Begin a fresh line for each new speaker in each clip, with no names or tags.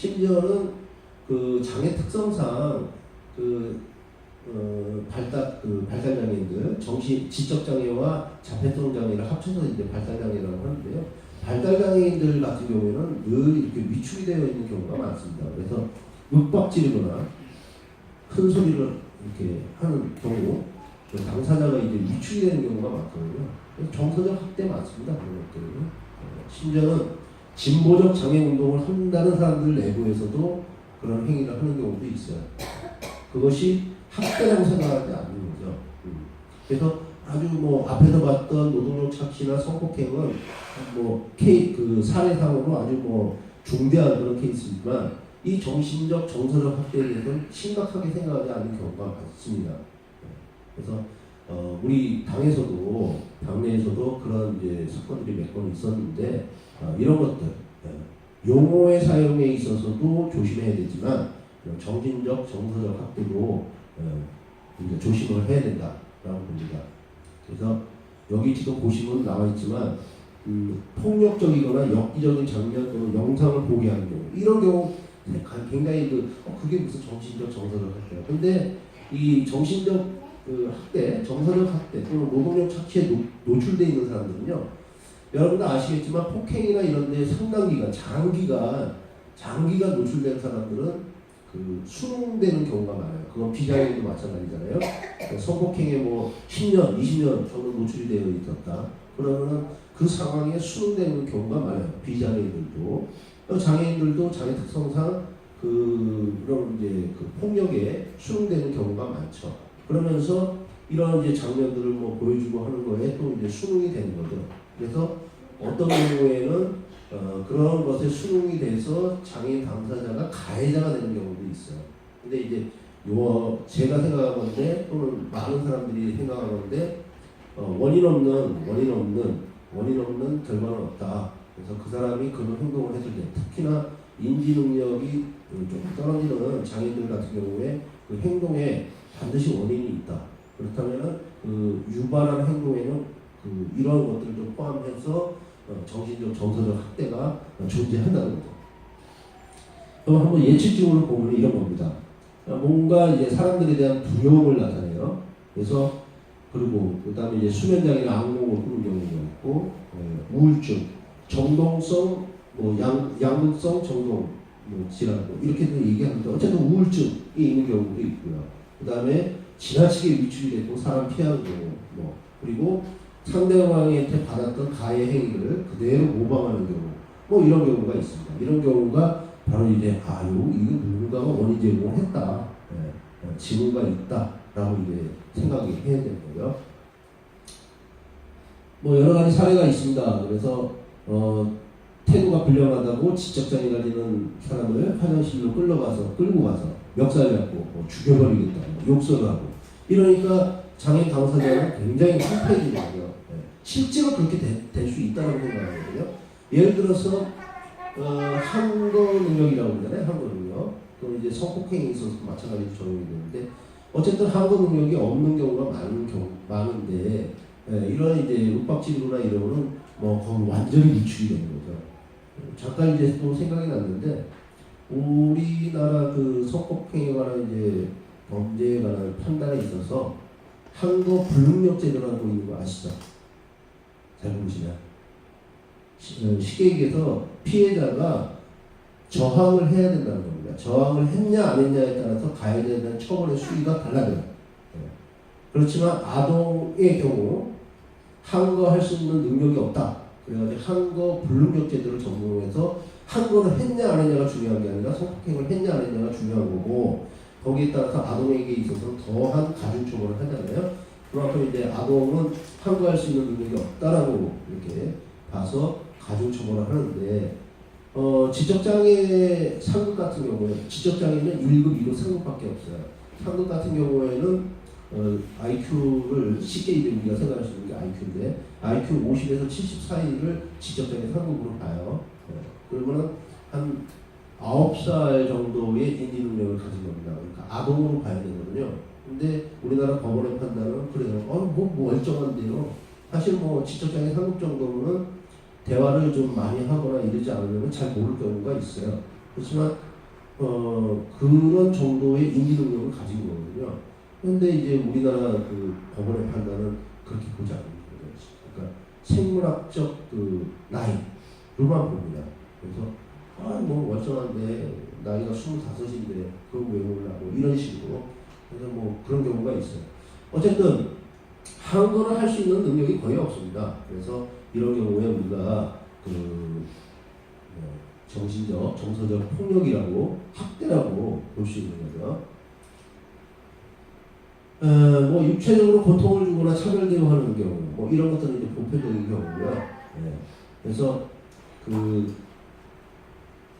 심지어는 그 장애 특성상 발달 장애인들, 지적 장애와 자폐성 장애를 합쳐서 이제 발달 장애라고 하는데요. 발달 장애인들 같은 경우에는 늘 이렇게 위축이 되어 있는 경우가 많습니다. 그래서 윽박지르거나 큰 소리를 이렇게 하는 경우, 당사자가 이제 위축이 되는 경우가 많거든요. 정서적 학대 많습니다. 그런 것들은. 심지어는 진보적 장애 운동을 한다는 사람들 내부에서도 그런 행위를 하는 경우도 있어요. 그것이 학대라고 생각하지 않는 거죠. 그래서 아주 뭐 앞에서 봤던 노동력 착취나 성폭행은 그 사례상으로 아주 뭐 중대한 그런 케이스지만 이 정신적 정서적 학대에 대해서는 심각하게 생각하지 않는 경우가 많습니다. 그래서 우리 당내에서도 그런 이제 사건들이 몇 건 있었는데 이런 것들 용어의 사용에 있어서도 조심해야 되지만 정신적 정서적 학대도 이제 조심을 해야 된다라고 봅니다. 그래서 여기 지금 보시면 나와 있지만 폭력적이거나 엽기적인 장면 또는 영상을 보게 하는 경우, 이런 경우 굉장히 그게 무슨 정신적 정서적 학대야. 근데 이 정신적 학대, 정서적 학대 또는 노동력 착취에 노출되어 있는 사람들은요, 여러분도 아시겠지만 폭행이나 이런 데 상당 기간, 장기간 노출된 사람들은 수능되는 경우가 많아요. 그건 비장애인도 마찬가지잖아요. 성폭행에 10년, 20년 정도 노출이 되어 있었다. 그러면 그 상황에 수능되는 경우가 많아요. 비장애인들도. 장애인들도 장애 특성상 그런 이제 폭력에 수능되는 경우가 많죠. 그러면서 이런 이제 장면들을 보여주고 하는 거에 또 이제 수능이 되는 거죠. 그래서 어떤 경우에는 그런 것에 수능이 돼서 장애인 당사자가 가해자가 되는 경우도 있어요. 근데 이제 제가 생각하건데 또는 많은 사람들이 생각하건데 원인 없는 결과는 없다. 그래서 그 사람이 그런 행동을 했을 때, 특히나 인지 능력이 좀 떨어지는 장애인들 같은 경우에 그 행동에 반드시 원인이 있다. 그렇다면 유발한 행동에는 이런 것들을 포함해서 정신적 정서적 학대가 존재한다는 거죠. 그럼 한번 예측적으로 보면 이런 겁니다. 뭔가 이제 사람들에 대한 두려움을 나타내요. 그래서 그리고 그다음에 이제 수면장애나 악몽을 꾸는 경우가 있고, 우울증, 정동성, 양극성 정동 질환 이렇게도 얘기합니다. 어쨌든 우울증이 있는 경우도 있고요. 그다음에 지나치게 위축이 되고 사람 피하는 경우, 그리고 상대방한테 받았던 가해 행위를 그대로 모방하는 경우, 이런 경우가 있습니다. 이런 경우가 바로 이제 이거 누군가가 원인 제공을 했다, 징후가 있다라고 이제 생각이 해야 되는 거예요. 여러 가지 사례가 있습니다. 그래서 태도가 불량하다고 지적장애 가지는 사람을 화장실로 끌고 가서 멱살 잡고 죽여버리겠다, 욕설을 하고, 이러니까 장애인 당사자는 굉장히 황폐해지는 거예요. 실제로 그렇게 될 수 있다고 생각하거든요. 예를 들어서 항거 능력이라고 그러잖아요. 항거 능력. 그럼 이제 성폭행에 있어서 마찬가지로 적용이 되는데, 어쨌든 항거 능력이 없는 경우가 많은데, 이런 이제 윽박지르거나 이러면은 거기 완전히 위축이 되는 거죠. 잠깐 이제 또 생각이 났는데, 우리나라 성폭행에 관한 이제 범죄에 관한 판단에 있어서 항거 불능력제도라고 있는 거 아시죠? 잘 모르시나요? 쉽게 얘기해서 피해자가 저항을 해야 된다는 겁니다. 저항을 했냐 안 했냐에 따라서 가해자에 대한 처벌의 수위가 달라져요. 그렇지만 아동의 경우 항거할 수 있는 능력이 없다. 그래가지고 항거 불능력 제도를 적용해서 항거를 했냐 안 했냐가 중요한 게 아니라 성폭행을 했냐 안 했냐가 중요한 거고, 거기에 따라서 아동에게 있어서는 더한 가중처벌을 하잖아요. 그만큼 이제 아동은 항거할 수 있는 능력이 없다라고 이렇게 봐서 가중처벌을 하는데, 지적장애 상급 같은 경우에, 지적장애는 1급, 2급, 3급밖에 없어요. 상급 같은 경우에는 IQ를 쉽게 이제 우리가 생각할 수 있는 게 IQ인데, IQ 50에서 70 사이를 지적장애 상급으로 봐요. 그러면은 한 9살 정도의 인지 능력을 가진 겁니다. 그러니까 아동으로 봐야 되거든요. 근데 우리나라 법원의 판단은 그래요. 멀쩡한데요. 사실 지적장애 상급 정도면 대화를 좀 많이 하거나 이러지 않으면 잘 모를 경우가 있어요. 그렇지만 그런 정도의 인지 능력을 가진 거거든요. 그런데 이제 우리나라 그 법원의 판단은 그렇게 보지 않는 거예요. 그러니까 생물학적 그 나이로만 봅니다. 그래서 뭐 멀쩡한데 나이가 25인데 그거 왜 몰라고 이런 식으로. 그래서 뭐 그런 경우가 있어요. 어쨌든 한글을 할 수 있는 능력이 거의 없습니다. 그래서 이런 경우에 우리가 그 정신적, 정서적 폭력이라고, 학대라고 볼 수 있는 거죠. 뭐 육체적으로 고통을 주거나 차별 대우하는 경우, 뭐 이런 것들은 이제 보편적인 경우고요. 그래서 그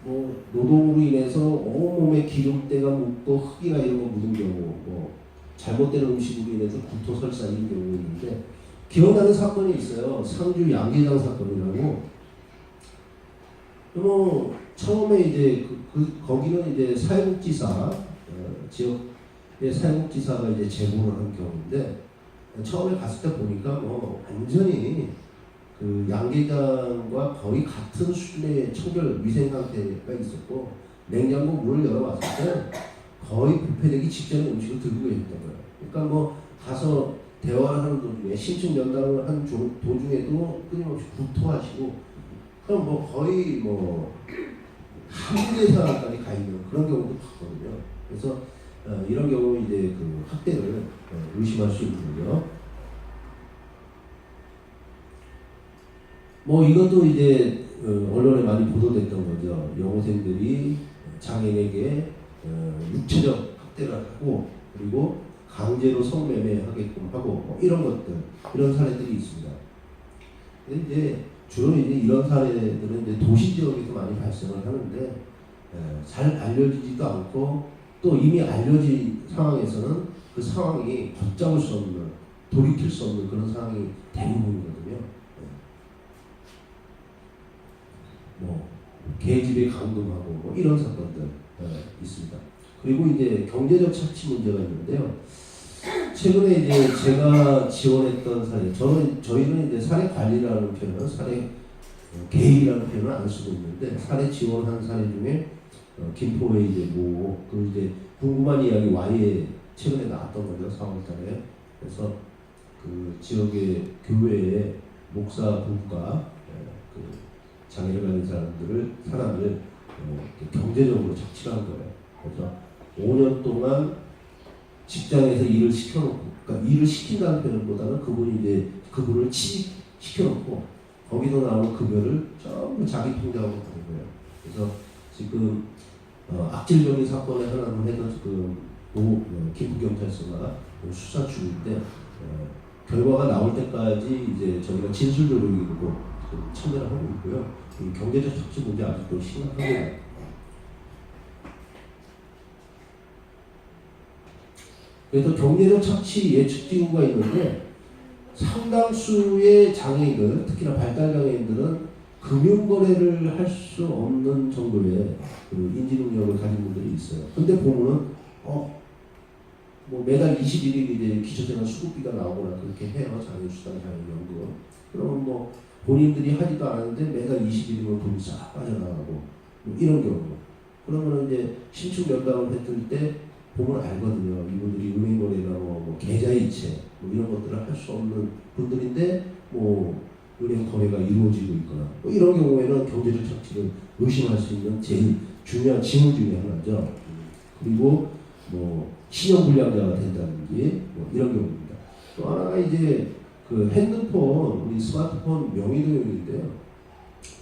뭐 노동으로 인해서 온몸에 기름때가 묻고 흙이나 이런 거 묻은 경우, 뭐 잘못된 음식으로 인해서 구토 설사 이런 경우 있는데 기억나는 사건이 있어요. 상주 양계장 사건이라고. 뭐 처음에 이제 거기는 이제 사회복지사 지역의 사회복지사가 이제 제보를 한 경우인데 처음에 갔을 때 보니까 뭐 완전히 그 양계장과 거의 같은 수준의 청결 위생 상태가 있었고 냉장고 문을 열어봤을 때 거의 부패되기 직전에 음식을 들고 계셨던 거예요. 그러니까 뭐 가서 대화하는 도중에 심층 면담을 한 도중에도 끊임없이 구토하시고 그럼 뭐 거의 뭐 한국의 상황까지 가 있는 그런 경우도 봤거든요. 그래서 이런 경우 이제 그 학대를 의심할 수 있는 거죠. 뭐 이것도 이제 언론에 많이 보도됐던 거죠. 여고생들이 장애인에게 육체적 학대를 하고 그리고 강제로 성매매하게끔 하고 뭐 이런 것들 이런 사례들이 있습니다. 근데 이제 주로 이제 이런 사례들은 이제 도시 지역에서 많이 발생을 하는데 잘 알려지지도 않고 또 이미 알려진 상황에서는 그 상황이 걷잡을 수 없는 돌이킬 수 없는 그런 상황이 대부분이거든요. 뭐 계집에 감금하고 뭐 이런 사건들 있습니다. 그리고 이제 경제적 착취 문제가 있는데요. 최근에 이제 제가 지원했던 사례, 저희는 이제 사례 관리라는 표현은 사례 개입이라는 표현을 안 쓰고 있는데 사례 지원한 사례 중에 김포에 이제 그 이제 궁금한 이야기 Y에 최근에 나왔던 거죠. 4월달에. 그래서 그 지역의 교회의 목사 부부가 그 장애를 가진 사람을 경제적으로 착취한 거예요. 그래서 5년 동안 직장에서 일을 시켜놓고, 그러니까 일을 시킨다는 표현보다는 그분을 취직시켜놓고 거기서 나오는 급여를 전부 자기 통장으로 받는 거예요. 그래서 지금 악질적인 사건에 하나는 해서 지금 김포경찰서가 수사 중인데 결과가 나올 때까지 이제 저희가 진술조력이고 참여를 하고 있고요. 이 경제적 착취 문제 아직도 심각합니다. 그래서 경제적 착취 예측 징후가 있는데 상당수의 장애인들, 특히나 발달장애인들은 금융거래를 할 수 없는 정도의 그 인지능력을 가진 분들이 있어요. 근데 보면은 뭐 매달 21일 이제 기초생활 수급비가 나오거나 그렇게 해요. 장애인수당, 장애인연금. 그러면 뭐 본인들이 하지도 않았는데 매달 21일은 돈이 싹 빠져나가고 뭐 이런 경우. 그러면 이제 신축 면담을 했을 때 보면 알거든요. 이분들이 은행거래나 뭐 계좌이체 뭐 이런 것들을 할 수 없는 분들인데 뭐 은행 거래가 이루어지고 있거나 뭐 이런 경우에는 경제적 착취를 의심할 수 있는 제일 중요한 징후 중에 하나죠. 그리고 뭐 신용불량자가 된다든지 뭐 이런 경우입니다. 또 하나가 이제 그 핸드폰, 우리 스마트폰 명의도용인데요.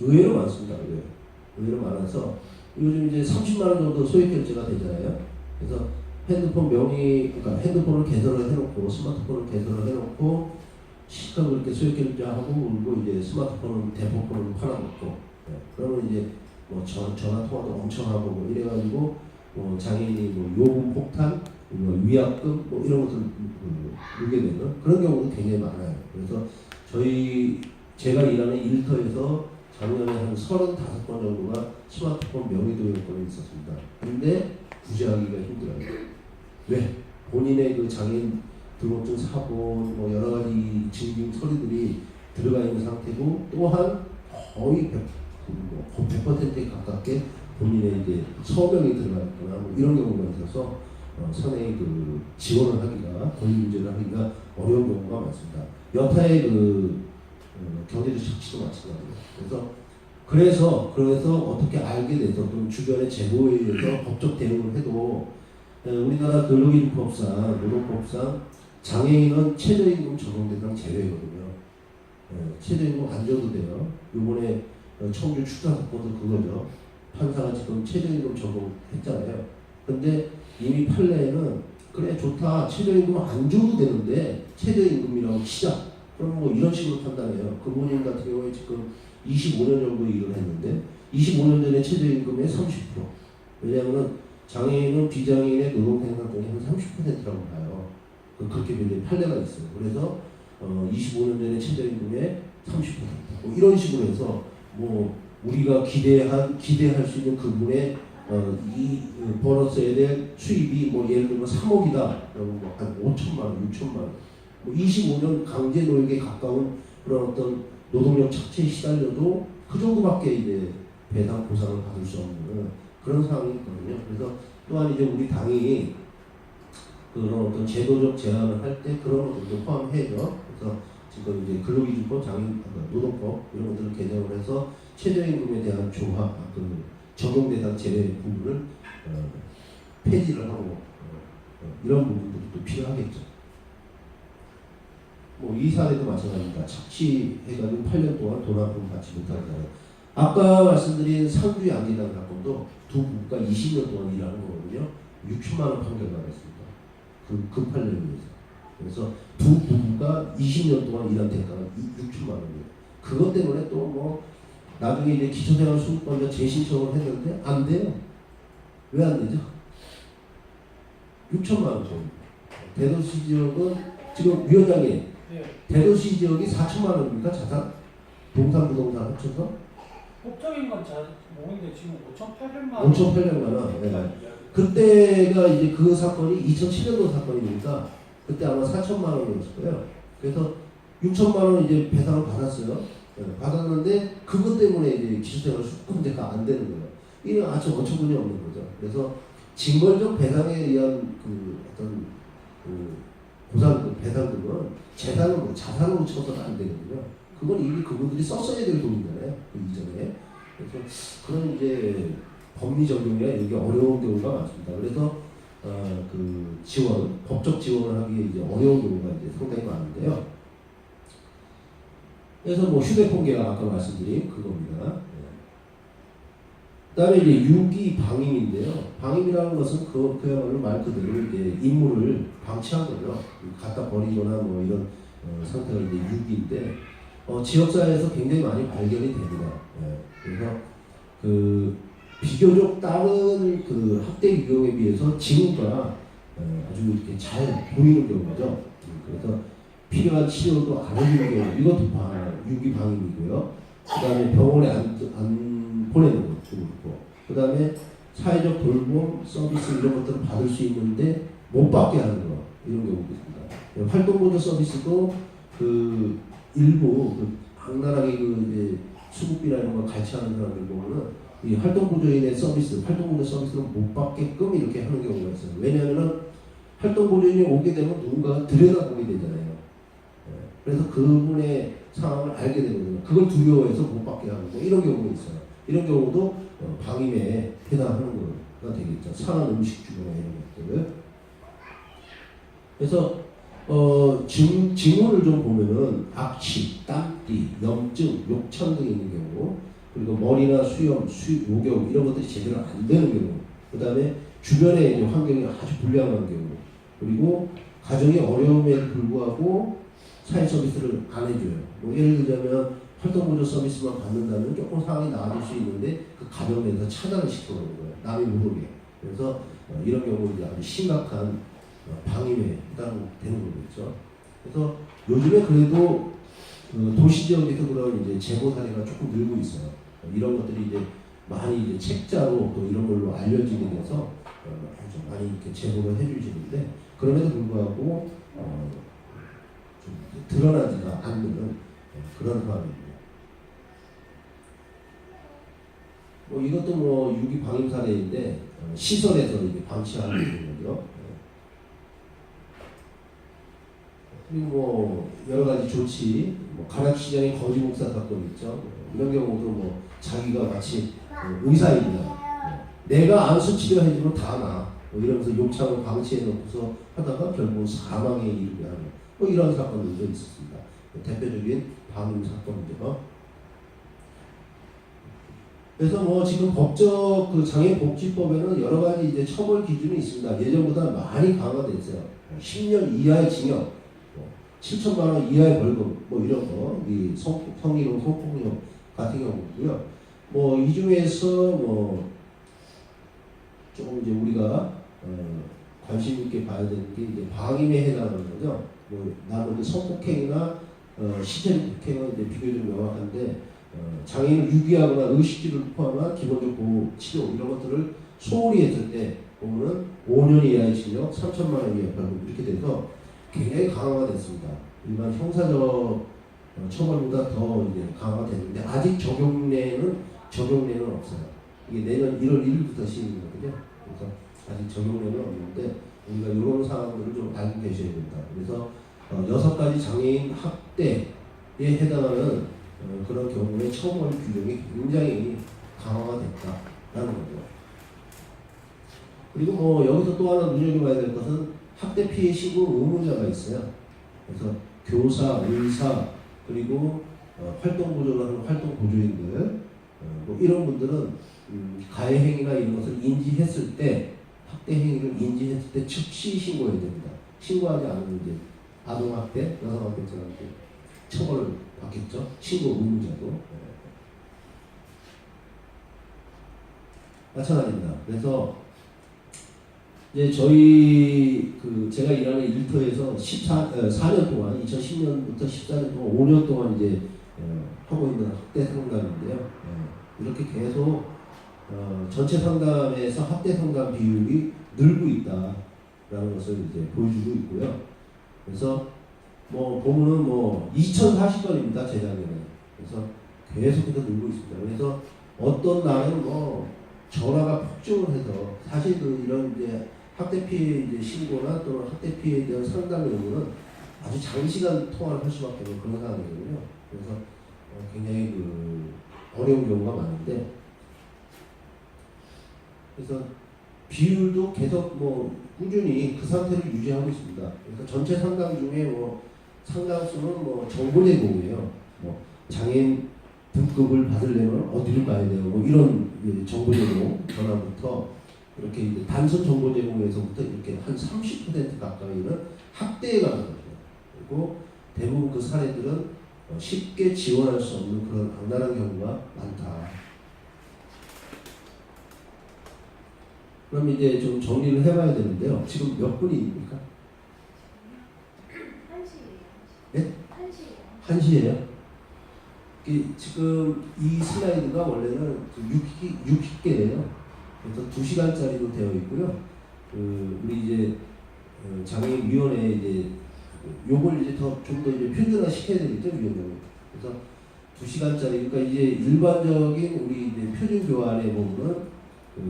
의외로 많습니다. 의외로 많아서 요즘 이제 30만 원 정도 소액 결제가 되잖아요. 그래서 그러니까 핸드폰을 개설을 해놓고 스마트폰을 개설을 해놓고 실컷 그렇게 소액 결제하고 그리고 이제 스마트폰은 대포폰을 팔아놓고 그러면 이제 뭐 전화 통화도 엄청 하고 뭐 이래가지고 뭐 장애인이 뭐 요금 폭탄, 뭐 위약금 뭐 이런 것들 물게 되는 그런 경우도 굉장히 많아요. 그래서 제가 일하는 일터에서 작년에 한 35건 정도가 스마트폰 명의도용권이 있었습니다. 근데 구제하기가 힘들어요. 왜? 본인의 그 장애인 등록증 사본 뭐 여러 가지 증빙 서류들이 들어가 있는 상태고 또한 거의 100%에 가깝게 본인의 이제 서명이 들어갔거나 뭐 이런 경우가 있어서 상당히 그 지원을 하기가 권리 문제를 하기가 어려운 경우가 많습니다. 여타의 그 경제적 착취도 마찬가지예요. 그래서 어떻게 알게 돼서 또 주변의 제보에 의해서 법적 대응을 해도 우리나라 근로기준법상 노동법상 장애인은 최저임금 적용 대상 제외거든요. 최저임금 안 줘도 돼요. 이번에 청주 추가 사건도 그거죠. 판사가 지금 최저임금 적용했잖아요. 근데 이미 판례에는 그래 좋다 최저임금 안 줘도 되는데 최저임금이라고 치자. 그럼 뭐 이런 식으로 판단해요. 그 본인 같은 경우에 지금 25년 정도 일을 했는데 25년 전에 최저임금의 30%. 왜냐하면 장애인은 비장애인의 노동 생산성이 한 30%라고 봐요. 그렇게 이제 판례가 있어요. 그래서 25년 전에 최저임금의 30%. 뭐 이런 식으로 해서 뭐 우리가 기대할 수 있는 그분의 이 보너스에 대한 수입이 뭐 예를 들면 3억이다. 그러면 뭐한 5천만 원, 6천만 원. 뭐 25년 강제 노역에 가까운 그런 어떤 노동력 착취에 시달려도 그 정도밖에 이제 배상 보상을 받을 수 없는 그런 상황이 있거든요. 그래서 또한 이제 우리 당이 그런 어떤 제도적 제한을 할 때 그런 것들도 포함해죠. 그래서 지금 이제 근로기준법, 장애인 노동법 이런 것들을 개정을 해서 최저임금에 대한 적용 대상 제외 부분을 폐지를 하고 이런 부분들도 필요하겠죠. 뭐 이 사례도 마찬가지입니다. 착취해가지고 8년 동안 돈 한 푼 받지 못한 사람. 아까 말씀드린 상주 양계단 사건도 두 부부가 20년 동안 일하는 거거든요. 6천만 원 판결받았습니다. 그 판례에 의해서. 그래서 두 부부가 20년 동안 일한 대가가 6천만 원이에요. 그것 때문에 또 뭐 나중에 이제 기초생활수급권자 재신청을 했는데 안 돼요. 왜 안 되죠? 6천만 원 정도. 대도시 지역은 지금 위원장님 대도시 지역이 4천만 원입니까? 자산? 부동산 합쳐서?
법적인 건 잘 모르는데 지금 5,800만 원.
5,800만 원. 네. 그때가 이제 그 사건이 2007년도 사건이니까 그때 아마 4천만 원이었을 거예요. 그래서 6천만 원 이제 배상을 받았어요. 네. 받았는데 그것 때문에 이제 기초생활 수급자가 안 되는 거예요. 이게 아주 어처구니 없는 거죠. 그래서 징벌적 배상에 의한 그 어떤 보상 배상금은 재산으로 자산으로 쳐서는 안 되거든요. 그건 이미 그분들이 썼어야 될 돈이잖아요. 그 이전에. 그래서 그런 이제 법리 적용이 이게 어려운 경우가 많습니다. 그래서 그 법적 지원을 하기에 이제 어려운 경우가 이제 상당히 많은데요. 그래서 뭐 휴대폰계가 아까 말씀드린 그겁니다. 그다음에 이제 유기 방임인데요. 방임이라는 것은 그야말로 말 그대로 이제 인물을 방치한 거죠. 갖다 버리거나 뭐 이런 상태가 이제 유기인데 지역사회에서 굉장히 많이 발견이 됩니다. 그래서 그 비교적 다른 그 학대 유형에 비해서 징후가 아주 이렇게 잘 보이는 경우죠. 그래서 필요한 치료도 안 해주는 경우 이것도 유기 방임이고요. 그다음에 병원에 안 보내는 것도 그렇고, 그다음에 사회적 돌봄 서비스 이런 것들을 받을 수 있는데 못 받게 하는 거 이런 경우도 있습니다. 활동보조 서비스도 그 일부 악랄하게 그 이제 수급비라는 걸 갈취하는 사람들 보면은 이 활동보조인의 서비스, 활동보조 서비스를 못 받게끔 이렇게 하는 경우가 있어요. 왜냐하면은 활동보조인이 오게 되면 누군가가 들여다보게 되잖아요. 그래서 그분의 상황을 알게 되거든요. 그걸 두려워해서 못 받게 하는 거 이런 경우가 있어요. 이런 경우도 방임에 해당하는 거가 되겠죠. 상한 음식 주거나 이런 것들. 그래서 징후를 좀 보면은 악취, 땀띠, 염증, 욕창 등이 있는 경우, 그리고 머리나 수염, 요경 이런 것들이 제대로 안 되는 경우, 그 다음에 주변의 이제 환경이 아주 불량한 경우, 그리고 가정의 어려움에도 불구하고 사회 서비스를 안 해줘요. 뭐 예를 들자면 활동보조 서비스만 받는다면 조금 상황이 나아질 수 있는데 그 가정 내에서 차단을 시켜놓는 거예요. 남이 모르게. 그래서 이런 경우 이제 아주 심각한 방임에 해당되는 거겠죠. 그래서 요즘에 그래도 도시 지역에서 그런 이제 제보 사례가 조금 늘고 있어요. 이런 것들이 이제 많이 이제 책자로 또 이런 걸로 알려지게 돼서 아주 많이 이렇게 제보를 해주시는데, 그럼에도 불구하고 좀 드러나지가 않는 그런 상황입니다. 뭐 이것도 뭐 유기 방임 사례인데 시설에서 이제 방치하는 거죠. 그리고 뭐 여러 가지 조치, 뭐 가락시장의 거지 목사 사건 있죠. 이런 경우도 뭐 자기가 마치 의사입니다. 내가 안수 치료해주면 다 나. 뭐 이러면서 욕창을 방치해 놓고서 하다가 결국 사망에 이르게 하는 뭐 이런 사건들도 있었습니다. 대표적인 방임 사건이죠. 그래서 뭐 지금 법적 그 장애복지법에는 여러 가지 이제 처벌 기준이 있습니다. 예전보다 많이 강화됐어요. 10년 이하의 징역, 7천만 원 이하의 벌금, 뭐 이런 거, 이 성희롱, 성폭력 같은 경우고요. 뭐 이 중에서 뭐 조금 이제 우리가 관심 있게 봐야 되는 게 이제 방임에 해당하는 거죠. 뭐 나머지 성폭행이나 시체적 폭행은 이제 비교적 명확한데 장애인을 유기하거나 의식주를 포함한 기본적 보호 치료 이런 것들을 소홀히 했을 때 보면은 5년 이하의 징역, 3천만 원 이하의 벌금 이렇게 돼서 굉장히 강화가 됐습니다. 일반 형사적 처벌보다 더 이제 강화가 됐는데 아직 적용례는 없어요. 이게 내년 1월 1일부터 시행이거든요. 그래서 아직 적용례는 없는데 우리가 이런 사항들을 좀 알고 계셔야 된다. 그래서 6가지 장애인 학대에 해당하는 그런 경우에 처벌 규정이 굉장히 강화가 됐다라는 거죠. 그리고 뭐 여기서 또 하나 눈여겨봐야 될 것은 학대 피해 신고 의무자가 있어요. 그래서 교사, 의사 그리고 활동 보조를 하는 활동 보조인들 뭐 이런 분들은 가해 행위나 이런 것을 인지했을 때 학대 행위를 인지했을 때 즉시 신고해야 됩니다. 신고하지 않으면 이제 아동학대, 여성학대처럼 처벌을 받겠죠. 신고 의무자도 마찬가지입니다. 그래서 이제 저희 제가 일하는 일터에서 4년 동안 2010년부터 14년 동안 5년 동안 이제 하고 있는 학대 상담인데요. 이렇게 계속 전체 상담에서 학대 상담 비율이 늘고 있다라는 것을 이제 보여주고 있고요. 그래서 뭐 보면은 뭐 2,040건입니다 재작년에. 그래서 계속해서 늘고 있습니다. 그래서 어떤 날은 뭐 전화가 폭증을 해서 사실 이런 이제 학대 피해 이제 신고나 또는 학대 피해에 대한 상담 요구는 아주 장시간 통화를 할 수밖에 없는 그런 상황이거든요. 그래서 굉장히 어려운 경우가 많은데, 그래서 비율도 계속 뭐 꾸준히 그 상태를 유지하고 있습니다. 그래서 전체 상담 중에 뭐 상당수는 뭐 정보 제공이에요. 뭐 장애인 등급을 받으려면 어디를 가야 돼요? 뭐 이런 정보 제공 전화부터 이렇게 이제 단순 정보 제공에서부터 이렇게 한 30% 가까이는 학대에 가는 거죠. 그리고 대부분 그 사례들은 쉽게 지원할 수 없는 그런 악랄한 경우가 많다. 그럼 이제 좀 정리를 해봐야 되는데요. 지금 몇 분입니까? 1시예요. 네? 1시예요. 지금 이 슬라이드가 원래는 60개예요. 그래서 2시간짜리로 되어 있고요. 우리 이제 장애인위원회 이제 요걸 이제 좀 더 이제 표준화 시켜야 되겠죠, 위원장님. 그래서 2시간짜리, 그러니까 이제 일반적인 우리 이제 표준 교환에 보면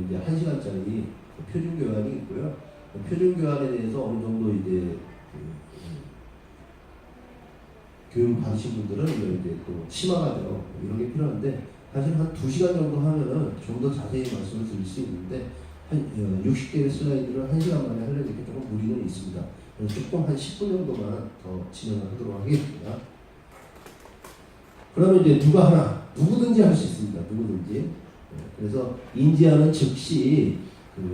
이제 1시간짜리 표준 교환이 있고요. 표준 교환에 대해서 어느 정도 이제 교육 받으신 분들은 이제 또 심화가죠. 이런 게 필요한데 사실 한 2시간 정도 하면은 좀 더 자세히 말씀을 드릴 수 있는데 한 60개의 슬라이드를 1시간 만에 하려니까 조금 무리는 있습니다. 그래서 조금 한 10분 정도만 더 진행하도록 하겠습니다. 그러면 이제 누구든지 할 수 있습니다. 누구든지. 그래서 인지하는 즉시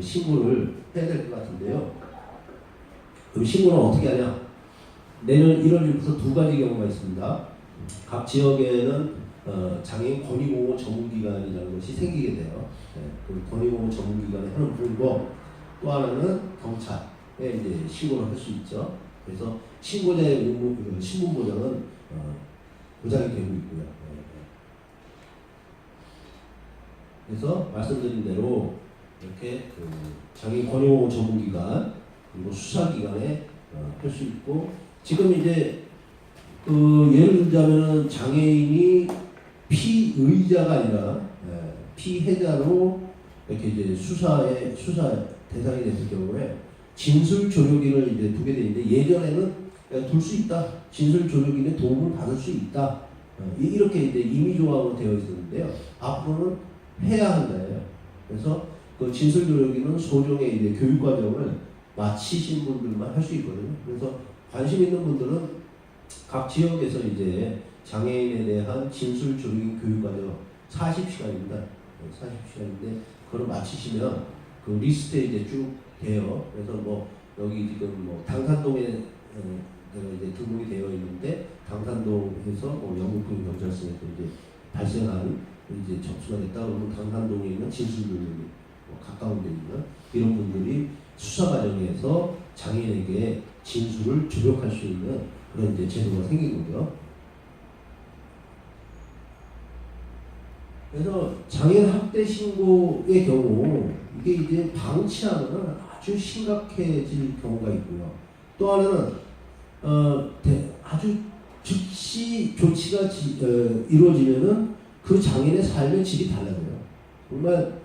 신고를 해야 될 것 같은데요. 그럼 신고는 어떻게 하냐? 내년 1월 1일부터 2가지 경우가 있습니다. 각 지역에는 장애인 권익보호 전문기관이라는 것이 생기게 돼요. 그 권익보호 전문기관에 하는 분이고, 또 하나는 경찰에 이제 신고를 할 수 있죠. 그래서 신고자의 신분보장은 보장이 되고 있고요. 그래서 말씀드린 대로 이렇게 장애인 권익보호 전문기관 그리고 수사기관에 할 수 있고, 지금 이제 예를 들자면 장애인이 피의자가 아니라 피해자로 이렇게 이제 수사 대상이 됐을 경우에 진술 조력인을 이제 두게 되는데 예전에는 둘 수 있다. 진술 조력인의 도움을 받을 수 있다. 이렇게 이제 임의조항으로 되어 있었는데요. 앞으로는 해야 한다예요. 그래서 그 진술 조력인은 소정의 이제 교육 과정을 마치신 분들만 할 수 있거든요. 그래서 관심 있는 분들은 각 지역에서 이제 장애인에 대한 진술 조력인 교육 과정 40시간입니다. 40시간인데 그걸 마치시면 그 리스트에 이제 쭉 돼요. 그래서 뭐 여기 지금 뭐 당산동에 이제 등록이 되어 있는데 당산동에서 뭐 영국군 경찰서에서 이제 발생한 이제 접수가 됐다 그러면 당산동에 있는 진술조력이 뭐 가까운 데 있는 이런 분들이 수사 과정에서 장애인에게 진술을 조력할 수 있는 그런 이제 제도가 생긴 거죠. 그래서 장애인 학대 신고의 경우 이게 이제 방치하면 아주 심각해질 경우가 있고요. 또 하나는 아주 즉시 조치가 이루어지면은 그 장애인의 삶의 질이 달라져요. 정말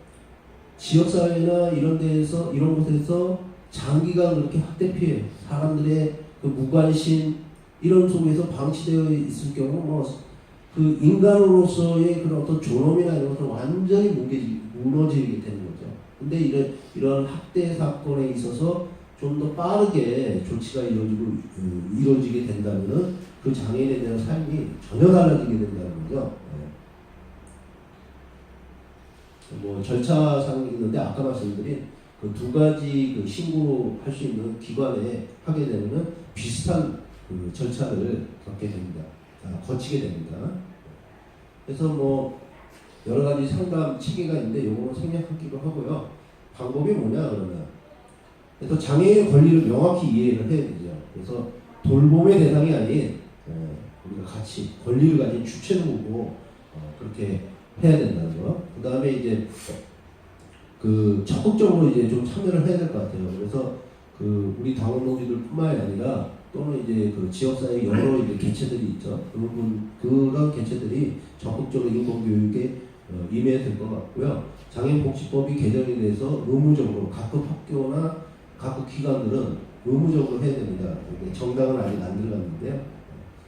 지역사회나 이런 데에서 이런 곳에서 장기간 그렇게 학대 피해 사람들의 그 무관심 이런 속에서 방치되어 있을 경우 뭐 그 인간으로서의 그런 어떤 존엄이나 이런 것은 완전히 무너지게 되는 거죠. 근데 이런 학대 사건에 있어서 좀 더 빠르게 조치가 이루어지게 된다면은 그 장애인에 대한 삶이 전혀 달라지게 된다는 거죠. 뭐 절차상이 있는데 아까 말씀드린 그 두 가지 그 신고할 수 있는 기관에 하게 되면은 비슷한 그 절차를 거치게 됩니다. 그래서 뭐 여러 가지 상담 체계가 있는데 요거는 생략하기도 하고요. 방법이 뭐냐 그러면 그래서 장애인의 권리를 명확히 이해를 해야 되죠. 그래서 돌봄의 대상이 아닌 우리가 같이 권리를 가진 주체를 보고 그렇게 해야 된다는 거. 그 다음에 이제 그 적극적으로 이제 좀 참여를 해야 될 것 같아요. 그래서 그 우리 당원 동지들뿐만이 아니라 또는 이제 그 지역사회 여러 이제 개체들이 있죠. 그런 개체들이 적극적으로 인권교육에 임해야 될 것 같고요. 장애인복지법이 개정이 돼서 의무적으로 각급 학교나 각급 기관들은 의무적으로 해야 됩니다. 정당은 아직 안 들어갔는데요.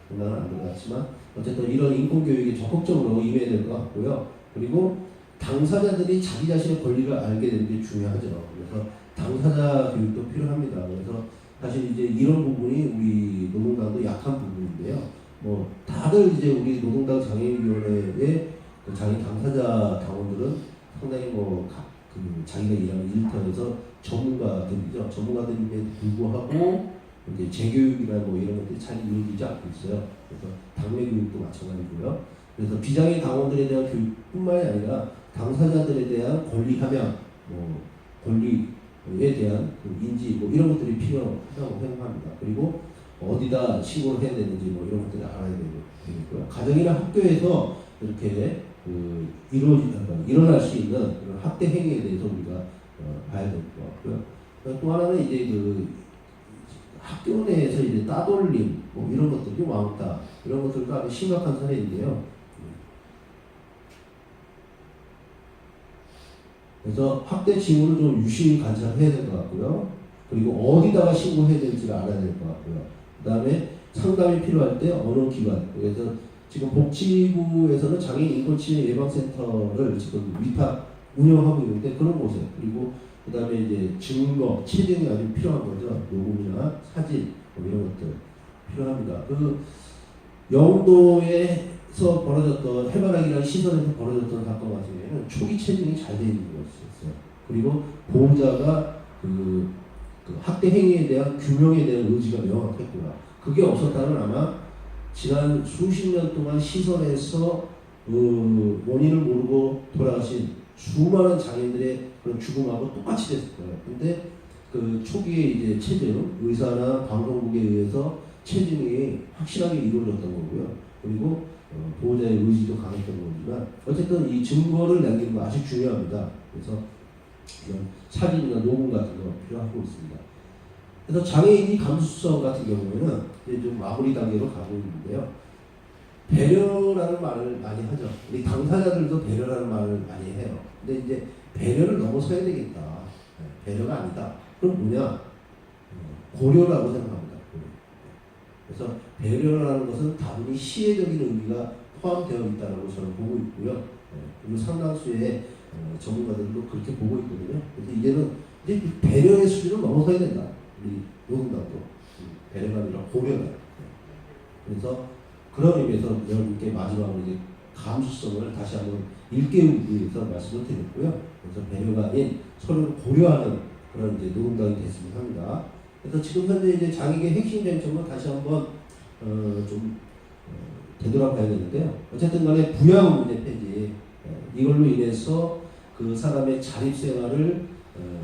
정당은 안 들어갔지만 어쨌든 이런 인권교육에 적극적으로 임해야 될 것 같고요. 그리고 당사자들이 자기 자신의 권리를 알게 되는 게 중요하죠. 그래서 당사자 교육도 필요합니다. 그래서 사실 이제 이런 부분이 우리 노동당도 약한 부분인데요. 뭐 다들 이제 우리 노동당 장애인위원회의 그 장애인 당사자 당원들은 상당히 뭐 그 자기가 일하는 일터에서 전문가들이죠. 전문가들임에도 불구하고 이제 재교육이나 뭐 이런 것들이 잘 이루어지지 않고 있어요. 그래서 당내 교육도 마찬가지고요. 그래서 비장애인 당원들에 대한 교육뿐만이 아니라 당사자들에 대한 권리 함양, 뭐 권리에 대한 그 인지 뭐 이런 것들이 필요하다고 생각합니다. 그리고 어디다 신고를 해야 되는지 뭐 이런 것들을 알아야 되고요. 가정이나 학교에서 이렇게 그 일어날 수 있는 그런 학대 행위에 대해서 우리가 봐야 될 것 같고요. 또 하나는 이제 그 학교 내에서 이제 따돌림 뭐 이런 것들이 왕따 이런 것들도 아주 심각한 사례인데요. 그래서 학대 징후를 좀 유심히 관찰해야 될 것 같고요. 그리고 어디다가 신고해야 될지를 알아야 될 것 같고요. 그 다음에 상담이 필요할 때 어느 기관, 그래서 지금 복지부에서는 장애인 인권침해 예방센터를 지금 위탁 운영하고 있는데 그런 곳에 그리고 그 다음에 이제 증거, 체증이 아주 필요한 거죠. 녹음이나 사진 뭐 이런 것들 필요합니다. 그 영도에서 벌어졌던 해바라기라는 시설에서 벌어졌던 사건 같은 경우에는 초기 체증이 잘 돼 있는 것이었어요. 그리고 보호자가 그 학대 행위에 대한 규명에 대한 의지가 명확했구나. 그게 없었다면 아마 지난 수십 년 동안 시설에서 원인을 모르고 돌아가신 수많은 장애인들의 그런 죽음하고 똑같이 됐을 거예요. 근데 그 초기에 이제 체증, 의사나 방송국에 의해서 체증이 확실하게 이루어졌던 거고요. 그리고 보호자의 의지도 강했던 거지만 어쨌든 이 증거를 남기는 거 아주 중요합니다. 그래서 이런 사진이나 녹음 같은 거 필요하고 있습니다. 그래서 장애인이 감수성 같은 경우에는 이제 좀 마무리 단계로 가고 있는데요. 배려라는 말을 많이 하죠. 우리 당사자들도 배려라는 말을 많이 해요. 근데 이제 배려를 넘어서야 되겠다. 배려가 아니다. 그럼 뭐냐? 고려라고 생각합니다. 고려. 그래서 배려라는 것은 다분히 시혜적인 의미가 포함되어 있다고 저는 보고 있고요. 그리고 상당수의 전문가들도 그렇게 보고 있거든요. 그래서 이제는 이제 배려의 수준을 넘어서야 된다. 우리 노동당도 배려가 아니라 고려다. 그래서 그런 의미에서 여러분께 마지막으로 이제 감수성을 다시 한번 일깨우기 위해서 말씀을 드렸고요. 그래서 배려가 아닌 서로를 고려하는 그런 이제 노동당이 됐으면 합니다. 그래서 지금 현재 이제 장애의 핵심 쟁점은 다시 한번 좀 되돌아봐야 되는데요. 어쨌든 간에 부양 문제 폐지, 이걸로 인해서 그 사람의 자립생활을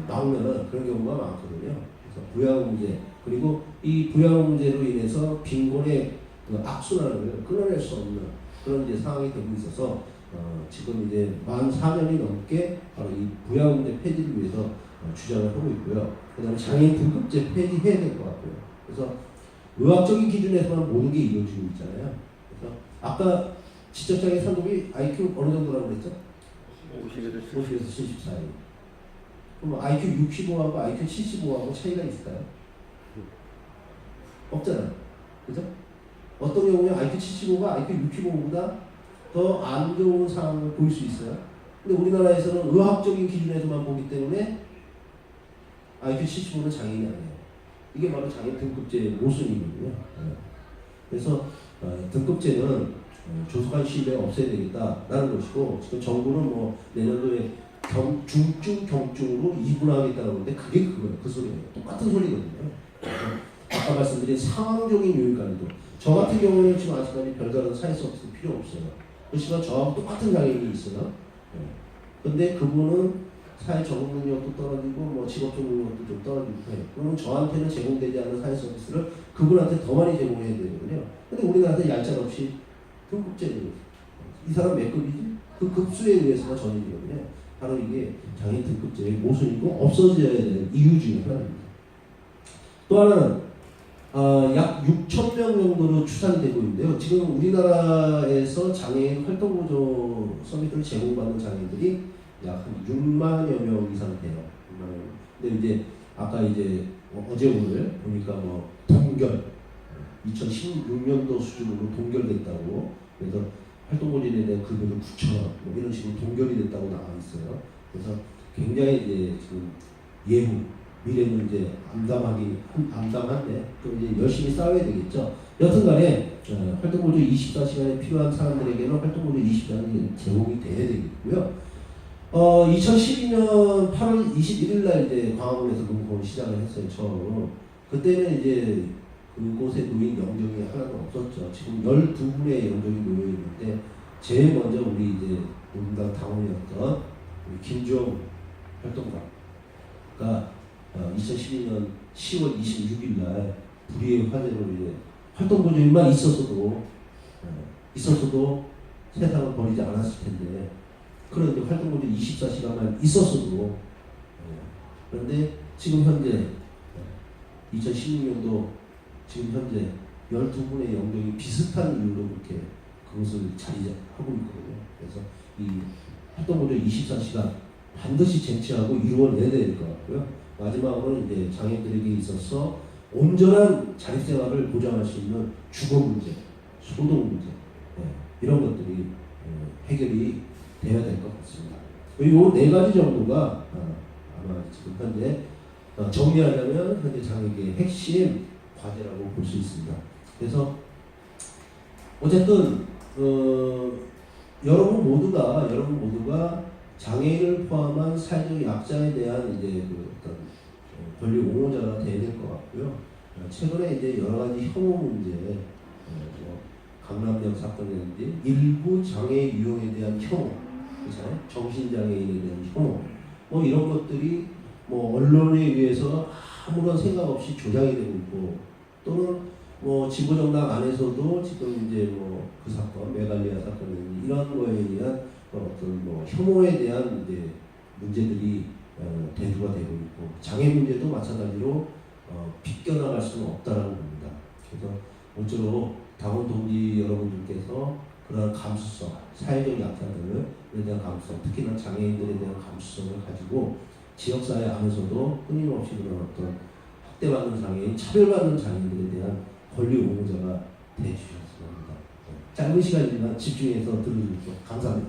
막는 그런 경우가 많거든요. 그래서 부양 문제, 그리고 이 부양 문제로 인해서 빈곤의 그 악순환을 끊어낼 수 없는 그런 이제 상황이 되고 있어서 지금 이제 만 4년이 넘게 바로 이 부양 문제 폐지를 위해서 주장을 하고 있고요. 그다음에 장애인 등급제 폐지해야 될 것 같고요. 그래서 의학적인 기준에서만 모든 게 이루어지고 있잖아요. 그래서 아까 지적장애 상급이 IQ 어느 정도라고 그랬죠? 50에서 70 사이. 그럼 IQ 65하고 IQ 75하고 차이가 있을까요? 없잖아요. 그죠? 어떤 경우에 IQ 75가 IQ 65보다 더 안 좋은 상황을 보일 수 있어요. 근데 우리나라에서는 의학적인 기준에서만 보기 때문에 IQ 75는 장애인이 아니에요. 이게 바로 장애인 등급제의 모순이거든요. 그래서 등급제는 조속한 시일 내에 없애야 되겠다라는 것이고, 지금 정부는 뭐 내년도에 중증 경증으로 이분화하겠다고 하는데 그게 그거예요. 그 소리예요. 똑같은 소리거든요. 아까 말씀드린 상황적인 요인까지도, 저 같은 경우는 지금 아직까지 별다른 사회 서비스 필요 없어요. 그렇지만 저하고 똑같은 장애인이 있어요. 근데 그분은 사회 적응 능력도 떨어지고 뭐 직업적 능력도 좀 떨어지고 해요. 그러면 저한테는 제공되지 않는 사회 서비스를 그분한테 더 많이 제공해야 되거든요. 근데 우리나라에서 얄짤없이 등급제를, 이 사람 몇 급이지? 그 급수에 의해서만 정해지거든요. 바로 이게 장애인 등급제의 모순이고 없어져야 되는 이유 중에 하나입니다. 또 하나는 약 6,000명 정도로 추산이 되고 있는데요. 지금 우리나라에서 장애인 활동보조 서비스를 제공받는 장애인들이 약 한 6만여 명 이상 돼요. 6만여 명. 근데 이제 아까 이제 어제 오늘 보니까 뭐 동결, 2016년도 수준으로 동결됐다고, 그래서 활동보조인에 대한 급여도 9,000원 뭐 이런 식으로 동결이 됐다고 나와 있어요. 그래서 굉장히 이제 지금 예후 미래는 이제 암담한데 또 이제 열심히 싸워야 되겠죠. 여튼간에 활동보조 24시간에 필요한 사람들에게는 활동보조 24시간이 제공이 돼야 되겠고요. 2012년 8월 21일 날 이제 광화문에서 농공을 시작을 했어요. 처음으로. 그때는 이제 그곳에 놓인 영정이 하나도 없었죠. 지금 12분의 영정이 놓여 있는데 제일 먼저 우리 이제 노동당 당원이었던 우리 김주영 활동가가 2012년 10월 26일 날 불의의 화재로 이제 활동보조인만 있었어도 세상을 버리지 않았을 텐데, 그런 이제 활동보조 24시간만 있었어도, 그런데 지금 현재 2016년도 지금 현재 12분의 영정이 비슷한 이유로 그렇게 그것을 자리하고 있거든요. 그래서 이 활동보조 24시간 반드시 쟁취하고 이루어내야 될 것 같고요. 마지막으로 이제 장애인들에게 있어서 온전한 자립생활을 보장할 수 있는 주거 문제, 소득 문제, 이런 것들이 해결이 돼야 될 것 같습니다. 이 네 가지 정도가 아마 지금 현재 정리하자면 현재 장애계의 핵심 과제라고 볼 수 있습니다. 그래서 어쨌든 여러분 모두가 장애인을 포함한 사회적 약자에 대한 이제 그 어떤 권리 옹호자가 돼야 될 것 같고요. 최근에 이제 여러 가지 혐오 문제, 뭐 강남역 사건이라든지 일부 장애 유형에 대한 혐오, 그렇잖아요. 정신장애인에 대한 혐오, 뭐 이런 것들이 뭐 언론에 의해서 아무런 생각 없이 조장이 되고 있고, 또는 뭐 지구정당 안에서도 지금 이제 뭐 그 사건, 메갈리아 사건이라든지 이런 거에 의한 어떤 뭐 혐오에 대한 이제 문제들이 대두가 되고 있고, 장애 문제도 마찬가지로 비껴나갈 수는 없다라고 봅니다. 그래서 모쪼록 당원 동지 여러분들께서 그런 감수성, 사회적 약자들에 대한 감수성, 특히나 장애인들에 대한 감수성을 가지고 지역사회 안에서도 끊임없이 그런 어떤 학대받는 장애인, 차별받는 장애인들에 대한 권리 옹호자가 되주셨습니다. 짧은 시간이지만 집중해서 들어주십시오. 감사합니다.